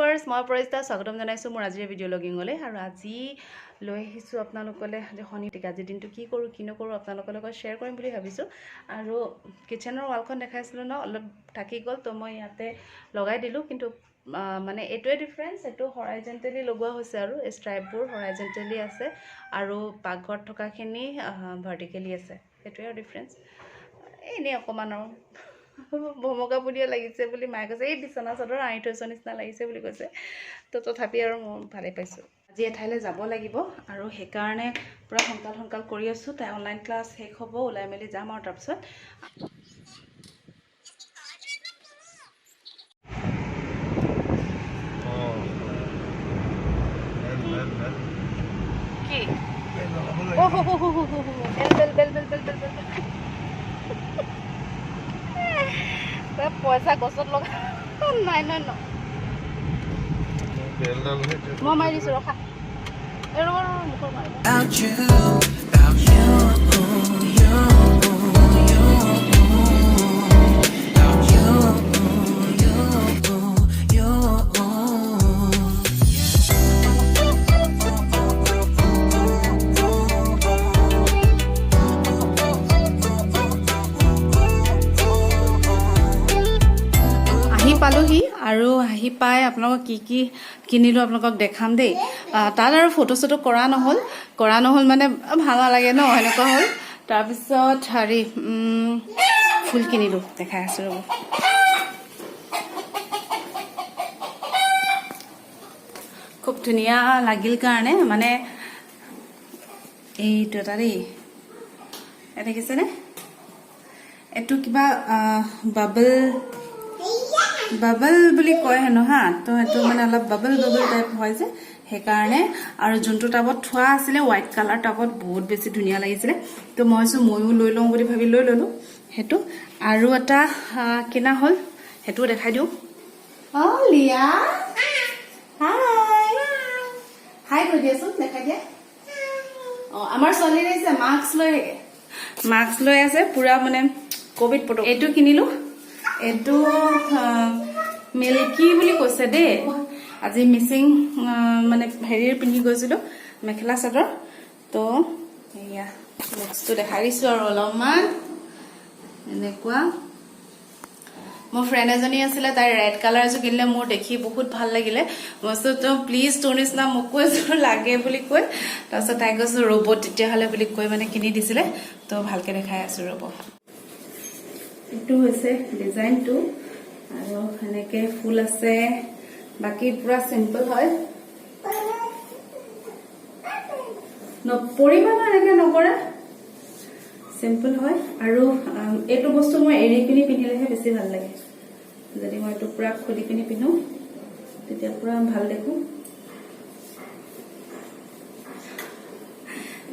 Viewers মই পৰিস্তা স্বাগতম জনাইছো মোৰ আজিৰ ভিডিঅ' লগিঙলৈ আৰু আজি লৈ আহিছো আপোনালোকলৈ যে শনিবাৰ আজিৰ দিনটো কি কৰো কি নকৰো আপোনালোকৰ লগত শ্বেয়াৰ কৰিম বুলি ভাবিছো আৰু কিচেনৰ ৱালখন দেখাইছিলো ন অলপ থাকি গ'ল তো মই ইয়াতে লগাই দিলো কিন্তু মানে এটোৱে ডিফাৰেন্স এটো হৰাইজন্টেলি লগোৱা হৈছে আৰু ষ্ট্ৰাইপবোৰ হৰাইজন্টেলি আছে আৰু পাকঘৰত থকাখিনি ভাৰ্টিকেলি আছে এটোৱে ডিফাৰেন্স এনে অকমান আৰু ভমকা বুলিয়ে লাগিছে বুলি মায়ে কৈছে এই বিছনা চাদৰ আনি থৈছ নিচিনা লাগিছে বুলি কৈছে তো তথাপি আৰু মই ভালে পাইছোঁ আজি এঠাইলৈ যাব লাগিব আৰু সেইকাৰণে পুৰা সোনকাল কৰি আছোঁ তাই অনলাইন ক্লাছ শেষ হ'ব ওলাই মেলি যাম আৰু তাৰপিছত কি পইচা গছত লগা নাই মই মাৰি দিছোঁ ৰখা মুখৰ মাৰিব পালোহি আৰু আহি পাই আপোনালোকক কি কিনিলোঁ আপোনালোকক দেখাম দেই তাত আৰু ফটো চটো কৰা নহ'ল মানে ভাল নালাগে ন এনেকুৱা হ'ল তাৰপিছত হেৰি ফুল কিনিলোঁ দেখাই আছোঁ ৰ'ব খুব ধুনীয়া লাগিল কাৰণে মানে এইটো এটা দেই দেখিছেনে এইটো কিবা বাবল বুলি কয় হেনো হা তো এইটো মানে অলপ বাবল টাইপ হয় যে সেইকাৰণে আৰু যোনটো টাবত থোৱা আছিলে হোৱাইট কালাৰ টাবত বহুত বেছি ধুনীয়া লাগিছিলে তো ময়ো লৈ লওঁ বুলি ভাবি লৈ ল'লোঁ সেইটো আৰু এটা কিনা হ'ল সেইটোও দেখাই দিওঁ লিয়া হাই কৈ দিয়াচোন দেখাই দিয়া আমাৰ ছোৱালী আহিছে মাস্ক লৈ আছে পুৰা মানে কোভিড ফটো এইটো কিনিলোঁ এইটো মিল্কি বুলি কৈছে দেই আজি মিচিং মানে হেৰিৰ পিন্ধি গৈছিলোঁ মেখেলা চাদৰ তো এয়া নেক্সটটো দেখাই দিছোঁ আৰু অলপমান এনেকুৱা মোৰ ফ্ৰেণ্ড এজনী আছিলে তাই ৰেড কালাৰ এযোৰ কিনিলে মোৰ দেখি বহুত ভাল লাগিলে মই তো প্লিজ তোৰ নিচিনা মোকো এযোৰ লাগে বুলি কৈ তাৰপিছত তাই কৈছোঁ ৰ'ব তেতিয়াহ'লে বুলি কৈ মানে কিনি দিছিলে তো ভালকৈ দেখাই আছোঁ ৰ'ব এইটো হৈছে ডিজাইনটো আৰু এনেকৈ ফুল আছে বাকী পুৰা চিম্পল হয় পৰিমাণো এনেকৈ নকৰে চিম্পল হয় আৰু এইটো বস্তু মই এৰি পিনি পিন্ধিলেহে বেছি ভাল লাগে যদি মই এইটো পুৰা খুলি পিনি পিন্ধো তেতিয়া পুৰা ভাল দেখো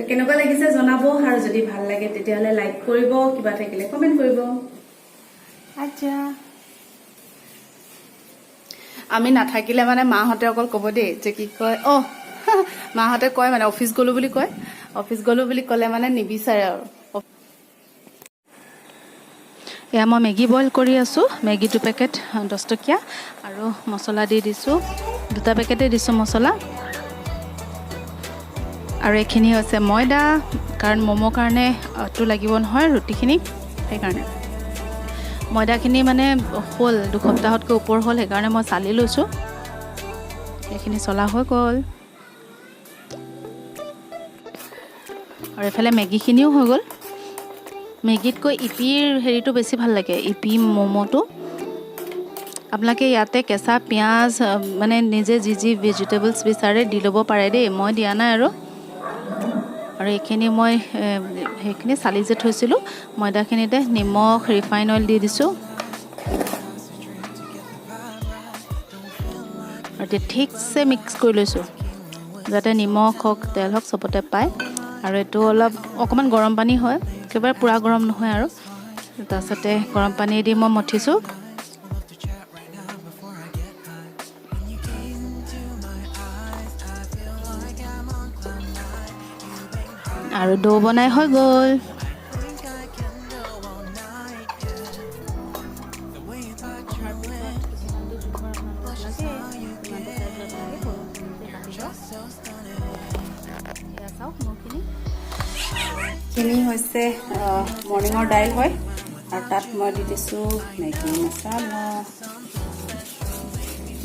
কেনেকুৱা লাগিছে জনাব আৰু যদি ভাল লাগে তেতিয়াহ'লে লাইক কৰিব কিবা থাকিলে কমেণ্ট কৰিব আচ্ছা আমি নাথাকিলে মানে মাহঁতে অকল ক'ব দেই যে কি কয় মাহঁতে কয় মানে অফিচ গ'লো বুলি কয় অফিচ গ'লো বুলি ক'লে মানে নিবিচাৰে আৰু এয়া মই মেগী বইল কৰি আছোঁ মেগী 2 পেকেট 10 টকীয়া আৰু মছলা দি দিছোঁ 2 পেকেটে দিছোঁ মছলা আৰু এইখিনি হৈছে ময়দা কাৰণ ম'মৰ কাৰণে টো লাগিব নহয় ৰুটিখিনি সেইকাৰণে ময়দাখিনি মানে হ'ল 2 সপ্তাহতকৈ ওপৰ হ'ল সেইকাৰণে মই চালি লৈছোঁ এইখিনি চলা হৈ গ'ল আৰু এফালে মেগীখিনিও হৈ গ'ল মেগীতকৈ ইপিৰ হেৰিটো বেছি ভাল লাগে ইপি ম'ম'টো আপোনালোকে ইয়াতে কেঁচা পিঁয়াজ মানে নিজে যি ভেজিটেবলছ বিচাৰে দি ল'ব পাৰে দেই মই দিয়া নাই আৰু এইখিনি মই সেইখিনি চালি যে থৈছিলোঁ ময়দাখিনিতে নিমখ ৰিফাইন অইল দি দিছোঁ আৰু ঠিকছে মিক্স কৰি লৈছোঁ যাতে নিমখ হওক তেল হওক চবতে পায় আৰু এইটো অকণমান গৰম পানী হয় একেবাৰে পুৰা গৰম নহয় আৰু তাৰপিছতে গৰম পানী দি মই মঠিছোঁ আৰু ডো বনাই হৈ গ'ল এইখিনি হৈছে মৰ্ণিঙৰ দাইল হয় আৰু তাত মই দি দিছোঁ মেগী মছলা।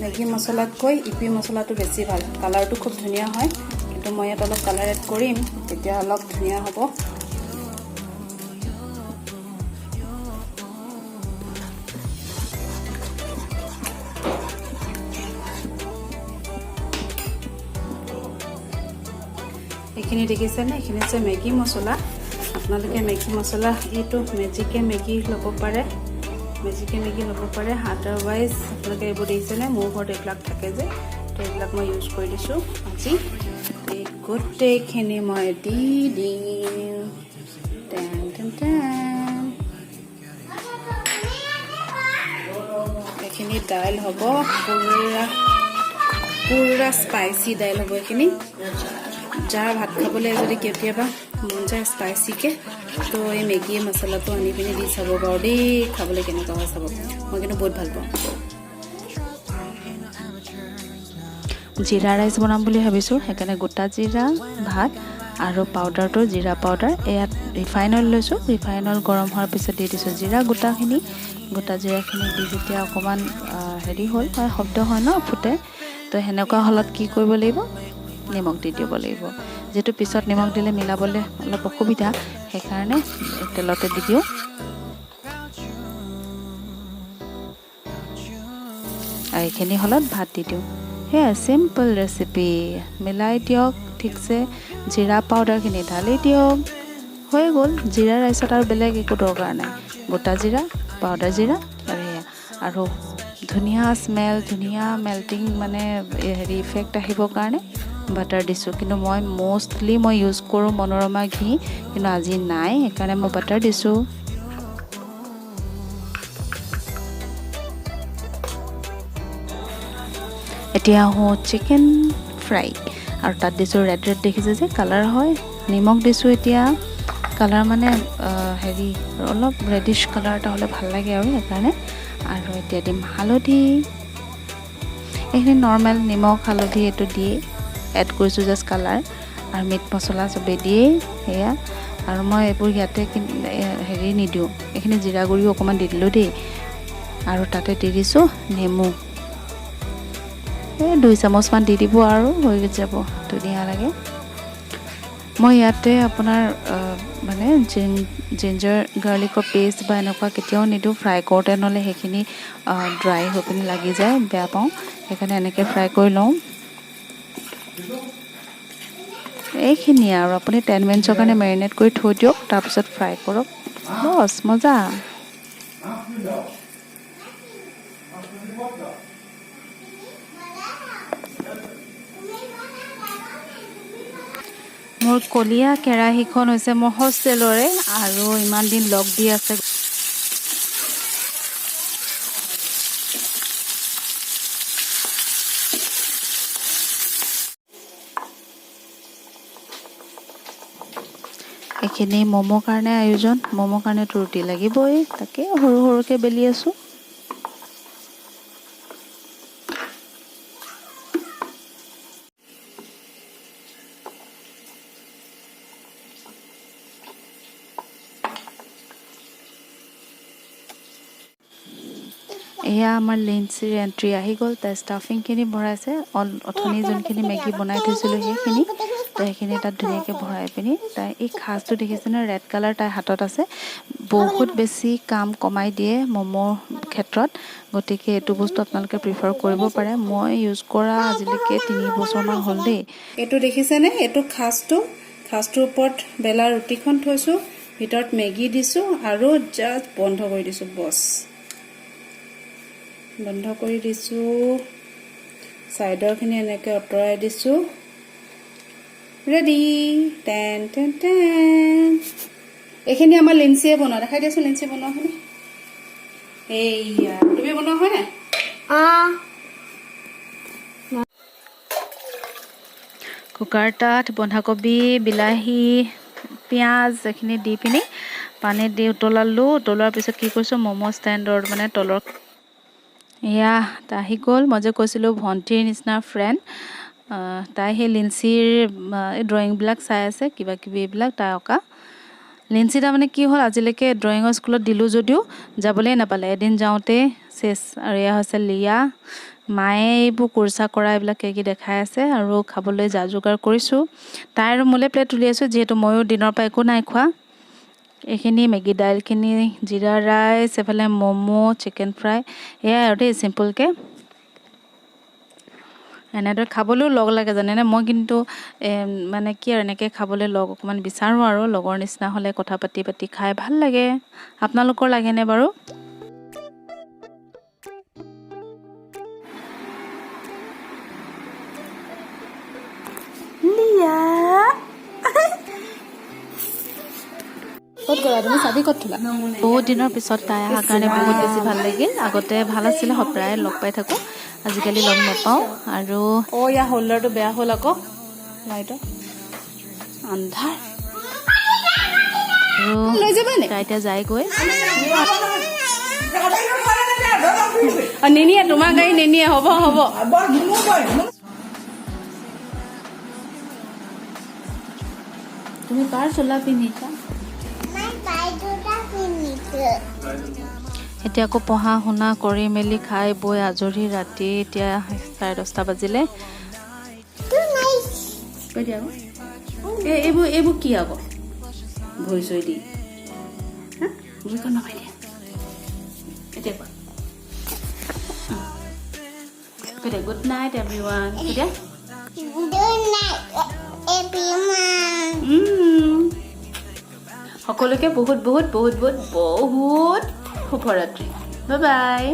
মেগী মছলাতকৈ ইপি মছলাটো বেছি ভাল, কালাৰটো খুব ধুনীয়া হয়, কিন্তু মই ইয়াত অলপ কালাৰ এড কৰিম, তেতিয়া অলপ ধুনীয়া হ'ব। এইখিনি দেখিছেনে, এইখিনি হৈছে মেগী মছলা। আপোনালোকে মেগী মছলা এইটো মেজিকে মেগী ল'ব পাৰে, মেজিকে মেগী ল'ব পাৰে। আদাৰৱাইজ আপোনালোকে এইবোৰ দেখিছেনে, মোৰ ঘৰত এইবিলাক থাকে যে, তো এইবিলাক মই ইউজ কৰি দিছোঁ। আজি এই গোটেইখিনি মই দি দিম। এইখিনি দাইল হ'ব পুৰা স্পাইচি দাইল হ'ব এইখিনি। যাৰ ভাত খাবলৈ যদি কেতিয়াবা মন যায় স্পাইচিকে, তো এই মেগী মছলাটো আনি পিনি দি চাব বাৰু দেই, খাবলৈ কেনেকুৱা হয় চাব। মই কিন্তু বহুত ভাল পাওঁ। জিৰা ৰাইচ বনাম বুলি ভাবিছোঁ, সেইকাৰণে গোটা জিৰা ভাত আৰু পাউডাৰটো জিৰা পাউডাৰ ইয়াত ৰিফাইন অইল লৈছোঁ। ৰিফাইন অইল গৰম হোৱাৰ পিছত দি দিছোঁ জিৰা গোটাখিনি। গোটা জিৰাখিনি দি যেতিয়া অকণমান হেৰি হ'ল, শব্দ হয় ন, ফুটে, তো সেনেকুৱা হ'লত কি কৰিব লাগিব, নিমখ দি দিব লাগিব। যিহেতু পিছত নিমখ দিলে মিলাবলৈ অলপ অসুবিধা, সেইকাৰণে তেলতে দি দিওঁ। আৰু এইখিনি হ'লত ভাত দি দিওঁ। সেয়া চিম্পল ৰেচিপি। মিলাই দিয়ক ঠিকছে, জিৰা পাউডাৰখিনি ঢালি দিয়ক, হৈ গ'ল। জিৰা ৰাইচত আৰু বেলেগ একো দৰকাৰ নাই, গোটা জিৰা, পাউডাৰ জিৰা আৰু সেয়া। আৰু ধুনীয়া স্মেল, ধুনীয়া মেল্টিং মানে হেৰি ইফেক্ট আহিবৰ কাৰণে বাটাৰ দিছোঁ। কিন্তু মই মষ্টলি ইউজ কৰোঁ মনোৰমা ঘি, কিন্তু আজি নাই, সেইকাৰণে মই বাটাৰ দিছোঁ। এতিয়া আহোঁ চিকেন ফ্ৰাই, আৰু তাত দিছোঁ ৰেড দেখিছে যে কালাৰ হয়। নিমখ দিছোঁ এতিয়া, কালাৰ মানে হেৰি অলপ ৰেডিছ কালাৰ এটা হ'লে ভাল লাগে আৰু সেইকাৰণে। আৰু এতিয়া দিম হালধি, এইখিনি নৰ্মেল নিমখ হালধি এইটো দিয়ে এড কৰিছোঁ, জাষ্ট কালাৰ। আৰু মিট মছলা চবেই দিয়েই সেয়া। আৰু মই এইবোৰ ইয়াতে হেৰি নিদিওঁ, এইখিনি জিৰা গুড়িও অকণমান দি দিলোঁ দেই। আৰু তাতে দি দিছোঁ নেমু, এই 2 চামুচমান দি দিব আৰু হৈ যাব, ধুনীয়া লাগে। মই ইয়াতে আপোনাৰ মানে জিঞ্জাৰ গাৰ্লিকৰ পেষ্ট বা এনেকুৱা কেতিয়াও নিদিওঁ ফ্ৰাই কৰোঁতে, নহ'লে সেইখিনি ড্ৰাই হৈ পিনি লাগি যায়, বেয়া পাওঁ, সেইকাৰণে এনেকৈ ফ্ৰাই কৰি লওঁ। এইখিনিয়ে আৰু আপুনি 10 মিনিটছৰ কাৰণে মেৰিনেট কৰি থৈ দিয়ক, তাৰপিছত ফ্ৰাই কৰক, বছ মজা। মোৰ কলীয়া কেৰাহীখন হৈছে মোৰ হোষ্টেলৰে, আৰু ইমান দিন লগ দি আছে। এইখিনি ম'মৰ কাৰণে আয়োজন, ম'মৰ কাৰণেতো ৰুটি লাগিবই, তাকে সৰু সৰুকৈ বেলি আছোঁ। এয়া আমাৰ লিঞ্চিৰ এণ্ট্ৰি আহি গ'ল, তাই ষ্টাফিংখিনি ভৰাইছে। অথনি যোনখিনি মেগী বনাই থৈছিলোঁ সেইখিনি, তো সেইখিনি তাত ধুনীয়াকৈ ভৰাই পিনি তাই এই খাজটো দেখিছেনে, ৰেড কালাৰ তাইৰ হাতত আছে। বহুত বেছি কাম কমাই দিয়ে ম'মৰ ক্ষেত্ৰত, গতিকে এইটো বস্তু আপোনালোকে প্ৰিফাৰ কৰিব পাৰে। মই ইউজ কৰা আজিলৈকে 3 বছৰমান হ'ল দেই। এইটো দেখিছেনে, এইটো খাজটোৰ ওপৰত বেলা ৰুটিখন থৈছোঁ, ভিতৰত মেগী দিছোঁ আৰু জাষ্ট বন্ধ কৰি দিছোঁ, বছ বন্ধ কৰি দিছোঁ। ছাইডৰখিনি এনেকৈ আঁতৰাই দিছোঁ, ৰেডি। Ten ten ten. এইখিনি আমাৰ লিঞ্চিয়ে বনোৱা, দেখাই দিয়াচোন লিঞ্চি বনোৱাখিনি। এইয়া তুমি বনোৱা হয় নাই? কুকাৰ তাত বন্ধাকবি, বিলাহী, পিঁয়াজ এইখিনি দি পিনি পানীত দি উতলালোঁ। উতলোৱাৰ পিছত কি কৰিছোঁ, ম'ম' ষ্টেণ্ডৰ মানে তলৰ, এয়া আহি গ'ল। মই যে কৈছিলোঁ ভণ্টিৰ নিচিনা ফ্ৰেণ্ড, তাই সেই লিঞ্চিৰ ড্ৰয়িংবিলাক চাই আছে, কিবা কিবি এইবিলাক তাই অঁকা। লিঞ্চি তাৰমানে কি হ'ল আজিলৈকে ড্ৰয়িঙৰ স্কুলত দিলোঁ যদিও যাবলৈ নাপালে এদিন যাওঁতে চেছ আৰু এয়া হৈছে লিয়া মায়ে এইবোৰ কোৰ্চা কৰা এইবিলাক কি দেখাই আছে আৰু খাবলৈ যা যোগাৰ কৰিছোঁ তাই আৰু মোলৈ প্লেট তুলি আছোঁ যিহেতু ময়ো দিনৰ পৰা একো নাই খোৱা এইখিনি মেগী দাইলখিনি জিৰা ৰাইচ এফালে ম'ম' চিকেন ফ্ৰাই এয়াই আৰু দেই চিম্পলকৈ এনেদৰে খাবলৈও লগ লাগে জানেনে মই কিন্তু মানে কি আৰু এনেকৈ খাবলৈ লগ অকণমান বিচাৰোঁ আৰু লগৰ নিচিনা হ'লে কথা পাতি পাতি খাই ভাল লাগে আপোনালোকৰ লাগেনে বাৰু লিয়া ক'ত গ'লা তুমি চাবি ক'ত থ'লা বহুত দিনৰ পিছত তাই অহাৰ কাৰণে বহুত বেছি ভাল লাগিল আগতে ভাল আছিলে প্ৰায় লগ পাই থাকোঁ আজিকালি লগ নাপাওঁ আৰু ইয়াৰ হোল্ডাৰটো বেয়া হ'ল আকৌ লাইটৰ আন্ধাৰ আৰু তাই এতিয়া যায়গৈ নিনিয়ে তোমাৰ গাড়ী নিনিয়ে হ'ব হ'ব তুমি কাৰ চোলা পিন্ধিছা এতিয়া আকৌ পঢ়া শুনা কৰি মেলি খাই বৈ আজৰি ৰাতি এতিয়া 10:30 বাজিলে এইবোৰ কি আকৌ ভৰি চৰি দি ভৰিখন নমাই দিয়া এতিয়া কোৱা গুড নাইট এভৰিৱান এতিয়া সকলোকে বহুত বহুত বহুত বহুত বহুত শুভৰাত্ৰি বাই বাই